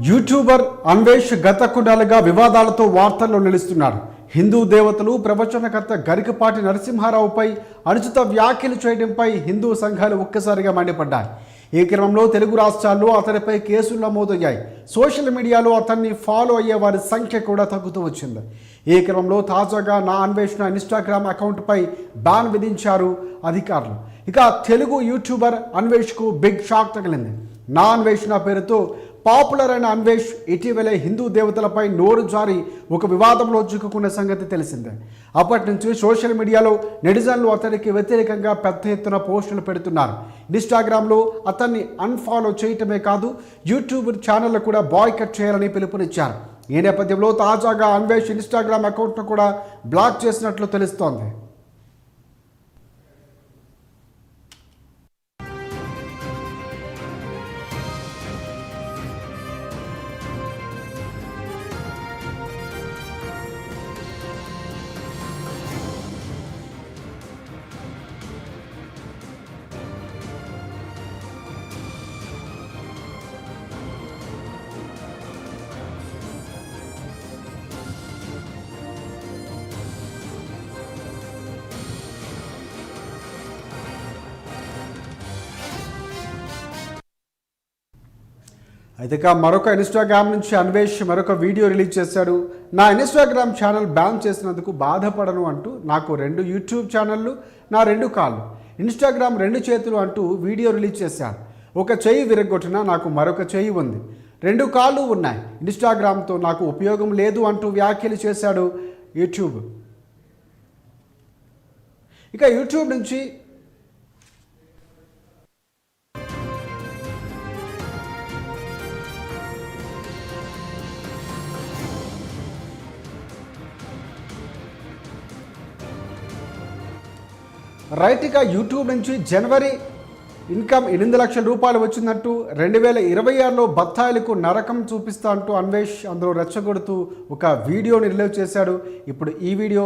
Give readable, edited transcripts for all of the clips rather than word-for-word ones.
YouTuber Anvesh గత కొన్నాళ్ళుగా వివాదాలతో వార్తల్లో నిలుస్తున్నాడు. హిందూ దేవతలు ప్రవచనకర్త గరికపాటి నరసింహారావుపై అనుచిత వ్యాఖ్యలు చేయడంపై హిందూ సంఘాలు ఒక్కసారిగా మండిపడ్డాయి. ఈ క్రమంలో తెలుగు రాష్ట్రాల్లో అతడిపై కేసులు నమోదయ్యాయి. సోషల్ మీడియాలో అతన్ని ఫాలో అయ్యే వారి సంఖ్య కూడా తగ్గుతూ వచ్చింది. ఈ క్రమంలో తాజాగా నా అన్వేషణ ఇన్స్టాగ్రామ్ అకౌంట్పై బ్యాన్ విధించారు అధికారులు. ఇక తెలుగు యూట్యూబర్ అన్వేష్కు బిగ్ షాక్ తగిలింది. నా అన్వేషణ పేరుతో పాపులర్ అయిన అన్వేష్ ఇటీవలే హిందూ దేవతలపై నోరు జారి ఒక వివాదంలో చిక్కుకున్న సంగతి తెలిసిందే. అప్పటి నుంచి సోషల్ మీడియాలో నెటిజన్లు అతనికి వ్యతిరేకంగా పెద్ద ఎత్తున పోస్టులు పెడుతున్నారు. ఇన్స్టాగ్రామ్లో అతన్ని అన్ఫాలో చేయటమే కాదు, యూట్యూబ్ ఛానళ్లు కూడా బాయ్కట్ చేయాలని పిలుపునిచ్చారు. ఈ నేపథ్యంలో తాజాగా అన్వేష్ ఇన్స్టాగ్రామ్ అకౌంట్ను కూడా బ్లాక్ చేసినట్లు తెలుస్తోంది. అయితే మరొక ఇన్స్టాగ్రామ్ నుంచి అన్వేష్ మరొక వీడియో రిలీజ్ చేశాడు. నా ఇన్స్టాగ్రామ్ ఛానల్ బ్యాన్ చేసినందుకు బాధపడను అంటూ, నాకు 2 యూట్యూబ్ ఛానళ్ళు, నా 2 కాళ్ళు, ఇన్స్టాగ్రామ్ 2 చేతులు అంటూ వీడియో రిలీజ్ చేశాడు. ఒక చెయ్యి విరగొట్టినా నాకు మరొక చెయ్యి ఉంది, 2 కాళ్ళు ఉన్నాయి, ఇన్స్టాగ్రామ్తో నాకు ఉపయోగం లేదు అంటూ వ్యాఖ్యలు చేశాడు యూట్యూబ్. ఇక యూట్యూబ్ నుంచి రైట్గా యూట్యూబ్ నుంచి జనవరి ఇన్కమ్ 8 లక్షల రూపాయలు వచ్చిందంటూ 2026లో బత్తాయిలకు నరకం చూపిస్తా అంటూ అన్వేష్ అందులో రెచ్చగొడుతూ ఒక వీడియోని రిలీజ్ చేశాడు. ఇప్పుడు ఈ వీడియో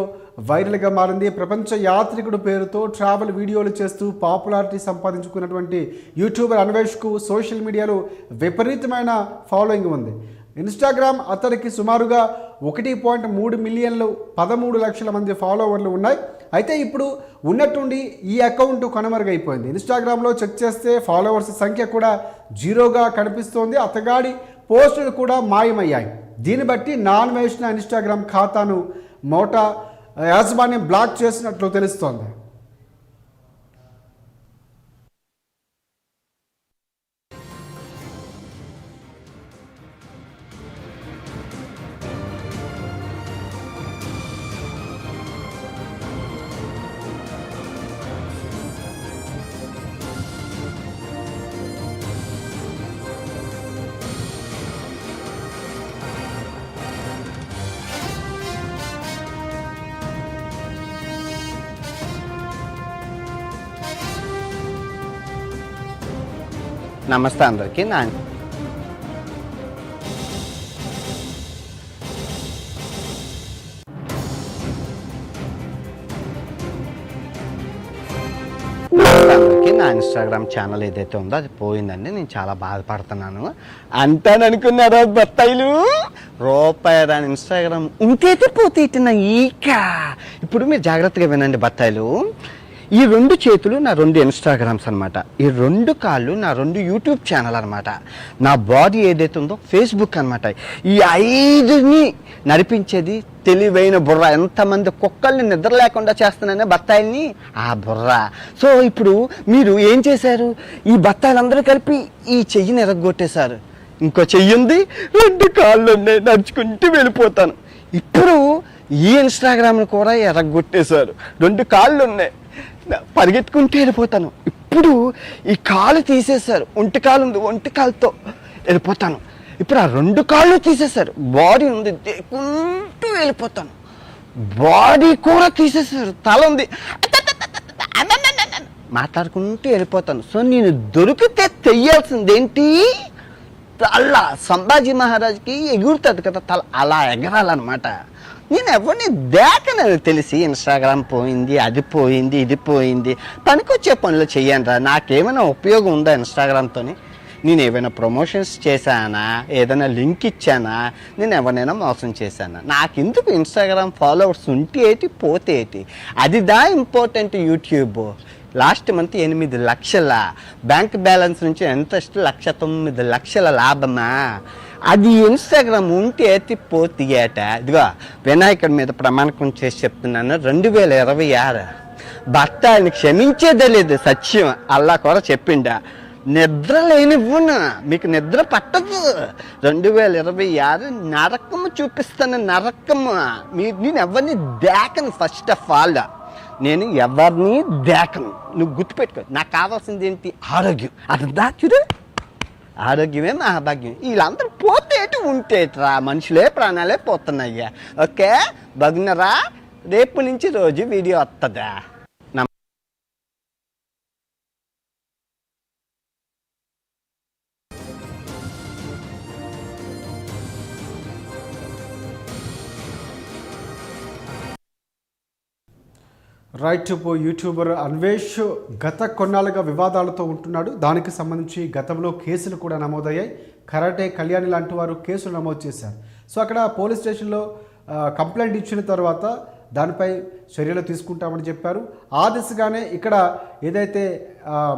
వైరల్గా మారింది. ప్రపంచ యాత్రికుడు పేరుతో ట్రావెల్ వీడియోలు చేస్తూ పాపులారిటీ సంపాదించుకున్నటువంటి యూట్యూబర్ అన్వేష్కు సోషల్ మీడియాలో విపరీతమైన ఫాలోయింగ్ ఉంది. ఇన్స్టాగ్రామ్ అతడికి సుమారుగా 1.3 మిలియన్లు 13 లక్షల మంది ఫాలోవర్లు ఉన్నాయి. అయితే ఇప్పుడు ఉన్నట్టుండి ఈ అకౌంట్ కనుమరుగైపోయింది. ఇన్స్టాగ్రామ్లో చెక్ చేస్తే ఫాలోవర్స్ సంఖ్య కూడా 0గా కనిపిస్తోంది. అతగాడి పోస్టులు కూడా మాయమయ్యాయి. దీన్ని బట్టి నా అన్వేషణ ఇన్స్టాగ్రామ్ ఖాతాను మోటా యాజమాన్యం బ్లాక్ చేసినట్లు తెలుస్తోంది. నమస్తే అందరికీ. నా ఇన్స్టాగ్రామ్ ఛానల్ ఏదైతే ఉందో అది పోయిందండి. నేను చాలా బాధపడుతున్నాను. అంటాననుకున్నారా బత్తాయిలు? రూపాయి రాని ఇన్స్టాగ్రామ్ ఇంకైతే పోతే ఇట్టిన ఈక. ఇప్పుడు మీరు జాగ్రత్తగా వినండి బత్తాయిలు. ఈ 2 చేతులు నా 2 ఇన్స్టాగ్రామ్స్ అనమాట. ఈ 2 కాళ్ళు నా 2 యూట్యూబ్ ఛానల్ అనమాట. నా బాడీ ఏదైతే ఉందో ఫేస్బుక్ అనమాట. ఈ 5ని నడిపించేది తెలివైన బుర్ర. ఎంతమంది కుక్కల్ని నిద్ర లేకుండా చేస్తున్నానే బత్తాయిల్ని, ఆ బుర్ర. సో ఇప్పుడు మీరు ఏం చేశారు? ఈ బత్తాయిలందరూ కలిపి ఈ చెయ్యిని ఎరగొట్టేశారు. ఇంకో చెయ్యి ఉంది, 2 కాళ్ళు ఉన్నాయి, నడుచుకుంటూ వెళ్ళిపోతాను. ఇప్పుడు ఈ ఇన్స్టాగ్రామ్ని కూడా ఎరగొట్టేశారు. 2 కాళ్ళు ఉన్నాయి, పరిగెత్తుకుంటూ వెళ్ళిపోతాను. ఇప్పుడు ఈ కాలు తీసేశారు, ఒంటికాలు ఉంది, ఒంటికాలతో వెళ్ళిపోతాను. ఇప్పుడు ఆ 2 కాళ్ళు తీసేశారు, బాడీ ఉంది, దేకుంటూ వెళ్ళిపోతాను. బాడీ కూడా తీసేశారు, తల ఉంది, మాట్లాడుకుంటూ వెళ్ళిపోతాను. సో నేను దొరికితే తెయ్యాల్సింది ఏంటి? తల. సంభాజీ మహారాజ్కి ఎగురుతుంది కదా తల, అలా ఎగరాలన్నమాట. నేను ఎవరిని దేకనని తెలిసి ఇన్స్టాగ్రామ్ పోయింది, అది పోయింది, ఇది పోయింది, పనికొచ్చే పనులు చెయ్యండి రా. నాకేమైనా ఉపయోగం ఉందా ఇన్స్టాగ్రామ్తో? నేను ఏమైనా ప్రమోషన్స్ చేశానా, ఏదైనా లింక్ ఇచ్చానా, నేను ఎవరినైనా మోసం చేశానా? నాకెందుకు ఇన్స్టాగ్రామ్ ఫాలోవర్స్ ఉంటే ఏంటి పోతే ఏంటి, అదిదా ఇంపార్టెంట్. యూట్యూబ్ లాస్ట్ మంత్ 8 లక్షల బ్యాంక్ బ్యాలెన్స్ నుంచి ఎంత 1,09,00,000 లాభమా? అది ఇన్స్టాగ్రామ్ ఉంటే పోతే ఏట. ఇదిగో వినాయకుడి మీద ప్రమాణకం చేసి చెప్తున్నాను, 2026 భర్త ఆయన్ని క్షమించేదే లేదు, సత్యం. అల్లా కూడా చెప్పిండా, నిద్ర లేనివ్వును, మీకు నిద్ర పట్టదు. 2026 నరకము చూపిస్తాను, నరకము. నేను ఎవరిని దేకను. ఫస్ట్ ఆఫ్ ఆల్ నేను ఎవరిని దేకను. నువ్వు గుర్తుపెట్టుకో. నాకు కావాల్సింది ఏంటి? ఆరోగ్యం. అది చూడు, ఆరోగ్యమే మహాభాగ్యం. వీళ్ళందరూ పోతేటి ఉంటేట్రా, మనుషులే ప్రాణాలే పోతున్నాయ్యా. ఓకే బగ్నరా, రేపు నుంచి రోజు వీడియో వస్తుందా? రైట్ యూట్యూబర్ అన్వేష్ గత కొన్నాళ్ళుగా వివాదాలతో ఉంటున్నాడు. దానికి సంబంధించి గతంలో కేసులు కూడా నమోదయ్యాయి. కరాటే కళ్యాణి లాంటి వారు కేసులు నమోదు చేశారు. సో అక్కడ పోలీస్ స్టేషన్లో కంప్లైంట్ ఇచ్చిన తర్వాత దానిపై చర్యలు తీసుకుంటామని చెప్పారు. ఆ దిశగానే ఇక్కడ ఏదైతే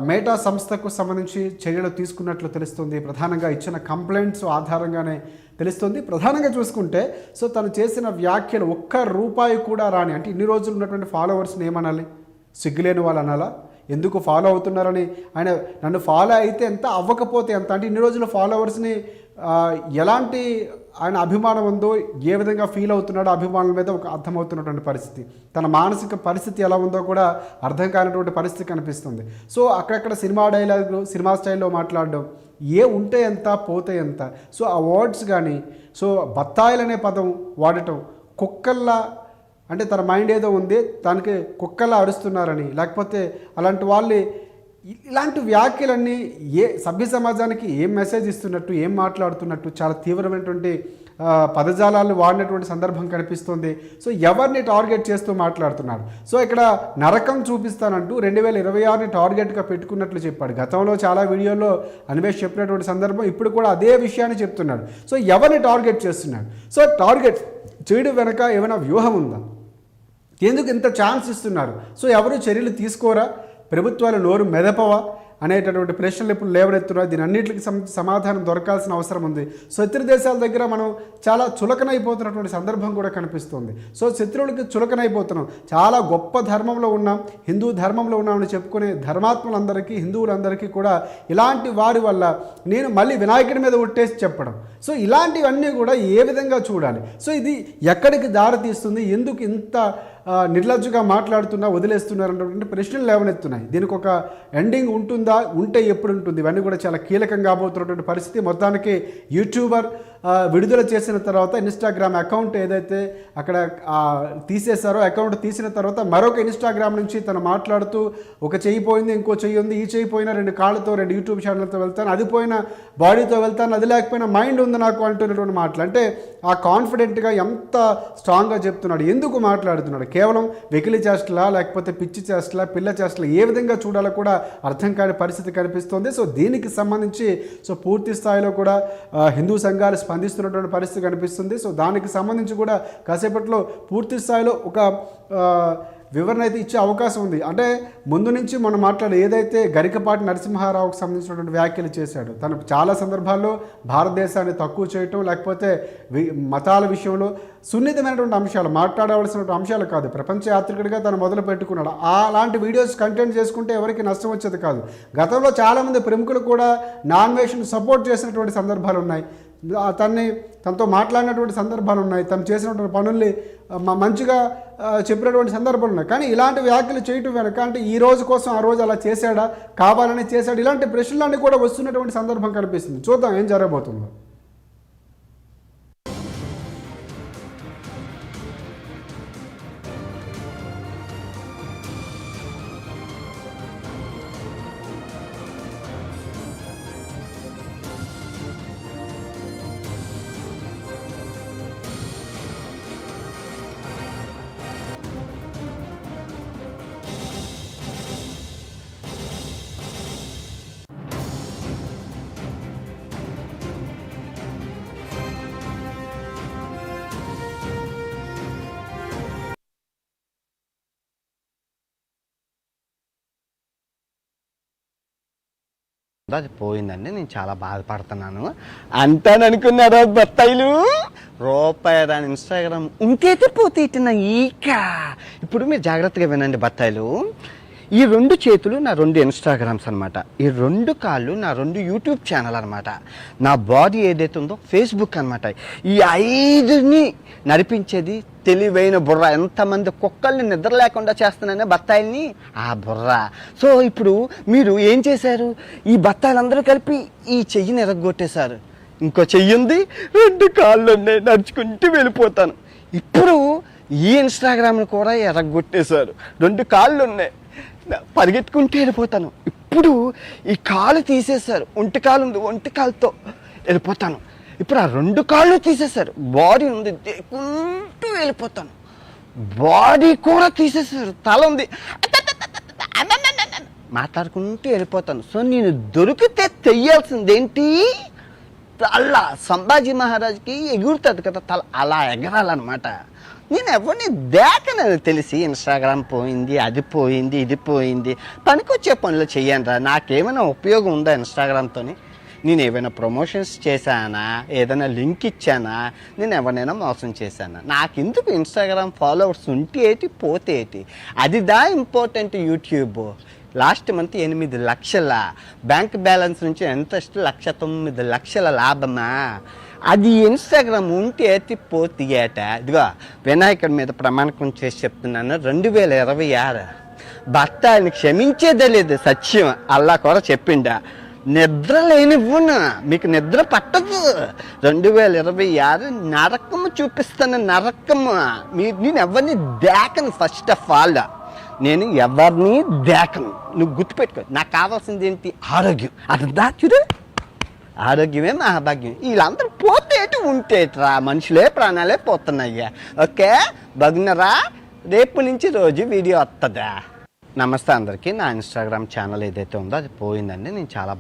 మేటా సంస్థకు సంబంధించి చర్యలు తీసుకున్నట్లు తెలుస్తుంది. ప్రధానంగా ఇచ్చిన కంప్లైంట్స్ ఆధారంగానే తెలుస్తుంది. ప్రధానంగా చూసుకుంటే సో తను చేసిన వ్యాఖ్యలు ₹1 కూడా రాని, అంటే ఇన్ని రోజులు ఉన్నటువంటి ఫాలోవర్స్ని ఏమనాలి? సిగ్గులేని వాళ్ళు అనాలా? ఎందుకు ఫాలో అవుతున్నారని. ఆయన నన్ను ఫాలో అయితే ఎంత, అవ్వకపోతే ఎంత, అంటే ఇన్ని రోజులు ఫాలోవర్స్ని ఎలాంటి ఆయన అభిమానం ఉందో, ఏ విధంగా ఫీల్ అవుతున్నాడో అభిమానుల మీద ఒక అర్థమవుతున్నటువంటి పరిస్థితి. తన మానసిక పరిస్థితి ఎలా ఉందో కూడా అర్థం కానటువంటి పరిస్థితి కనిపిస్తుంది. సో అక్కడక్కడ సినిమా డైలాగులు, సినిమా స్టైల్లో మాట్లాడడం, ఏ ఉంటే ఎంత పోతే ఎంత. సో ఆ వర్డ్స్ కానీ, సో బత్తాయిలనే పదం వాడటం, కుక్కల్లా, అంటే తన మైండ్ ఏదో ఉంది, తనకి కుక్కల్లా అరుస్తున్నారని, లేకపోతే అలాంటి వాళ్ళు ఇలాంటి వ్యాఖ్యలన్నీ ఏ సభ్య సమాజానికి ఏం మెసేజ్ ఇస్తున్నట్టు, ఏం మాట్లాడుతున్నట్టు చాలా తీవ్రమైనటువంటి పదజాలాలు వాడినటువంటి సందర్భం కనిపిస్తుంది. సో ఎవరిని టార్గెట్ చేస్తూ మాట్లాడుతున్నాడు. సో ఇక్కడ నరకం చూపిస్తానంటూ 2026ని టార్గెట్గా పెట్టుకున్నట్లు చెప్పాడు. గతంలో చాలా వీడియోల్లో అన్వేష్ చెప్పినటువంటి సందర్భం ఇప్పుడు కూడా అదే విషయాన్ని చెప్తున్నాడు. సో ఎవరిని టార్గెట్ చేస్తున్నాడు? సో టార్గెట్ చేయడం వెనక ఏమైనా వ్యూహం ఉందా? ఎందుకు ఇంత ఛాన్స్ ఇస్తున్నారు? సో ఎవరు చర్యలు తీసుకోరా? ప్రభుత్వాలు నోరు మెదపవా అనేటటువంటి ప్రశ్నలు ఇప్పుడు లేవనెత్తున్నారు. దీని అన్నింటికి సమాధానం దొరకాల్సిన అవసరం ఉంది. శత్రు దేశాల దగ్గర మనం చాలా చులకనైపోతున్నటువంటి సందర్భం కూడా కనిపిస్తుంది. సో శత్రువులకి చులకనైపోతున్నాం. చాలా గొప్ప ధర్మంలో ఉన్నాం, హిందూ ధర్మంలో ఉన్నామని చెప్పుకునే ధర్మాత్మలందరికీ, హిందువులందరికీ కూడా ఇలాంటి వారి వల్ల నేను మళ్ళీ వినాయకుడి మీద ఒట్టేసి చెప్పడం, సో ఇలాంటివన్నీ కూడా ఏ విధంగా చూడాలి? సో ఇది ఎక్కడికి దారి తీస్తుంది? ఎందుకు ఇంత నిర్లజ్జగా మాట్లాడుతున్నా వదిలేస్తున్నారు అన్నటువంటి ప్రశ్నలు లేవనెత్తున్నాయి. దీనికి ఒక ఎండింగ్ ఉంటుందా? ఉంటే ఎప్పుడు ఉంటుంది? ఇవన్నీ కూడా చాలా కీలకంగా కాబోతున్నటువంటి పరిస్థితి. మొత్తానికి యూట్యూబర్ విడుదల చేసిన తర్వాత ఇన్స్టాగ్రామ్ అకౌంట్ ఏదైతే అక్కడ తీసేశారో, అకౌంట్ తీసిన తర్వాత మరొక ఇన్స్టాగ్రామ్ నుంచి తను మాట్లాడుతూ ఒక చెయ్యి పోయింది, ఇంకో చెయ్యి ఉంది, ఈ చెయ్యి పోయినా 2 కాళ్ళతో 2 యూట్యూబ్ ఛానల్తో వెళ్తాను, అది పోయినా బాడీతో వెళ్తాను, అది లేకపోయినా మైండ్ ఉంది నాకు అంటున్నటువంటి మాటలు. అంటే ఆ కాన్ఫిడెంట్గా ఎంత స్ట్రాంగ్గా చెప్తున్నాడు. ఎందుకు మాట్లాడుతున్నాడు? కేవలం వెకిలి చేష్టలా, లేకపోతే పిచ్చి చేష్టలా, పిల్ల చేష్టలా, ఏ విధంగా చూడాలో కూడా అర్థం కాని పరిస్థితి కనిపిస్తుంది. సో దీనికి సంబంధించి సో పూర్తి స్థాయిలో కూడా హిందూ సంఘాలు స్పందిస్తున్నటువంటి పరిస్థితి కనిపిస్తుంది. సో దానికి సంబంధించి కూడా కాసేపట్లో పూర్తి స్థాయిలో ఒక వివరణ అయితే ఇచ్చే అవకాశం ఉంది. అంటే ముందు నుంచి మనం మాట్లాడే ఏదైతే గరికపాటి నరసింహారావుకు సంబంధించినటువంటి వ్యాఖ్యలు చేశాడు, తను చాలా సందర్భాల్లో భారతదేశాన్ని తక్కువ చేయటం, లేకపోతే మతాల విషయంలో సున్నితమైనటువంటి అంశాలు మాట్లాడవలసినటువంటి అంశాలు కాదు, ప్రపంచ యాత్రికుడిగా తను మొదలు పెట్టుకున్నాడు. అలాంటి వీడియోస్ కంటెంట్ చేసుకుంటే ఎవరికి నష్టం వచ్చేది కాదు. గతంలో చాలామంది ప్రముఖులు కూడా నాన్ వెజ్ను సపోర్ట్ చేసినటువంటి సందర్భాలు ఉన్నాయి, తనతో మాట్లాడినటువంటి సందర్భాలు ఉన్నాయి, తను చేసినటువంటి పనుల్ని మంచిగా చెప్పినటువంటి సందర్భాలు ఉన్నాయి. కానీ ఇలాంటి వ్యాఖ్యలు చేయటం వెనక అంటే ఈ రోజు కోసం ఆ రోజు అలా చేశాడా, కావాలని చేశాడు, ఇలాంటి ప్రశ్నలన్నీ కూడా వస్తున్నటువంటి సందర్భం కనిపిస్తుంది. చూద్దాం ఏం జరగబోతుందో. అది పోయిందండి. నేను చాలా బాధపడుతున్నాను. అంటాననుకున్నారా బత్తాయిలు? రూపాయి రాని ఇన్స్టాగ్రామ్ ఉంటేతే పోతే ఇట్టిన ఈక. ఇప్పుడు మీరు జాగ్రత్తగా వినండి బత్తాయిలు. ఈ 2 చేతులు నా 2 ఇన్స్టాగ్రామ్స్ అనమాట. ఈ 2 కాళ్ళు నా 2 యూట్యూబ్ ఛానల్ అనమాట. నా బాడీ ఏదైతే ఉందో ఫేస్బుక్ అనమాట. ఈ 5ని నడిపించేది తెలివైన బుర్ర. ఎంతమంది కుక్కల్ని నిద్ర లేకుండా చేస్తున్నానే బత్తాయిల్ని, ఆ బుర్ర. సో ఇప్పుడు మీరు ఏం చేశారు? ఈ బత్తాయిలందరూ కలిపి ఈ చెయ్యిని ఎరగొట్టేశారు. ఇంకో చెయ్యి ఉంది, 2 కాళ్ళు ఉన్నాయి, నడుచుకుంటూ వెళ్ళిపోతాను. ఇప్పుడు ఈ ఇన్స్టాగ్రామ్ని కూడా ఎరగొట్టేశారు. 2 కాళ్ళు ఉన్నాయి, పరిగెత్తుకుంటూ వెళ్ళిపోతాను. ఇప్పుడు ఈ కాలు తీసేశారు, ఒంటి కాలు ఉంది, ఒంటి కాలుతో వెళ్ళిపోతాను. ఇప్పుడు ఆ 2 కాళ్ళు తీసేశారు, బాడీ ఉంది, దేకుంటూ వెళ్ళిపోతాను. బాడీ కూడా తీసేశారు, తల ఉంది, మాట్లాడుకుంటూ వెళ్ళిపోతాను. సో నేను దొరికితే తెయ్యాల్సిందేంటి? తల. సంభాజీ మహారాజ్కి ఎగురుతుంది కదా తల, అలా ఎగరాలన్నమాట. నేను ఎవరిని దేకనని తెలిసి ఇన్స్టాగ్రామ్ పోయింది, అది పోయింది, ఇది పోయింది. పనికొచ్చే పనులు చెయ్యనురా. నాకేమైనా ఉపయోగం ఉందా ఇన్స్టాగ్రామ్తో? నేను ఏమైనా ప్రమోషన్స్ చేశానా? ఏదైనా లింక్ ఇచ్చానా? నేను ఎవరినైనా మోసం చేశానా? నాకెందుకు ఇన్స్టాగ్రామ్ ఫాలోవర్స్ ఉంటే ఏంటి, పోతే ఏంటి? అదిదా ఇంపార్టెంట్. యూట్యూబ్ లాస్ట్ మంత్ 8 లక్షల బ్యాంక్ బ్యాలెన్స్ నుంచి ఎంత 1,09,00,000 లాభమా? అది ఇన్స్టాగ్రామ్ ఉంటే ఎత్తి పోతే ఏట. ఇదిగో వినాయకుడి మీద ప్రమాణకం చేసి చెప్తున్నాను, 2026 భర్తని క్షమించేదే లేదు. సత్యం అల్లా కూడా చెప్పిండా. నిద్ర లేనివ్వను, మీకు నిద్ర పట్టదు. 2026 నరకము చూపిస్తాను, నరకము. నేను ఎవరిని దేకను. ఫస్ట్ ఆఫ్ ఆల్ నేను ఎవరిని దేకను. నువ్వు గుర్తుపెట్టుకో. నాకు కావాల్సింది ఏంటి? ఆరోగ్యం. అదంతా చూడు, ఆరోగ్యమే మహాభాగ్యం. వీళ్ళందరూ పోతేటి ఉంటేట్రా, మనుషులే ప్రాణాలే పోతున్నాయ్యా. ఓకే బగ్నరా, రేపు నుంచి రోజు వీడియో వస్తుందా? నమస్తే అందరికీ. నా ఇన్స్టాగ్రామ్ ఛానల్ ఏదైతే ఉందో అది పోయిందండి. నేను చాలా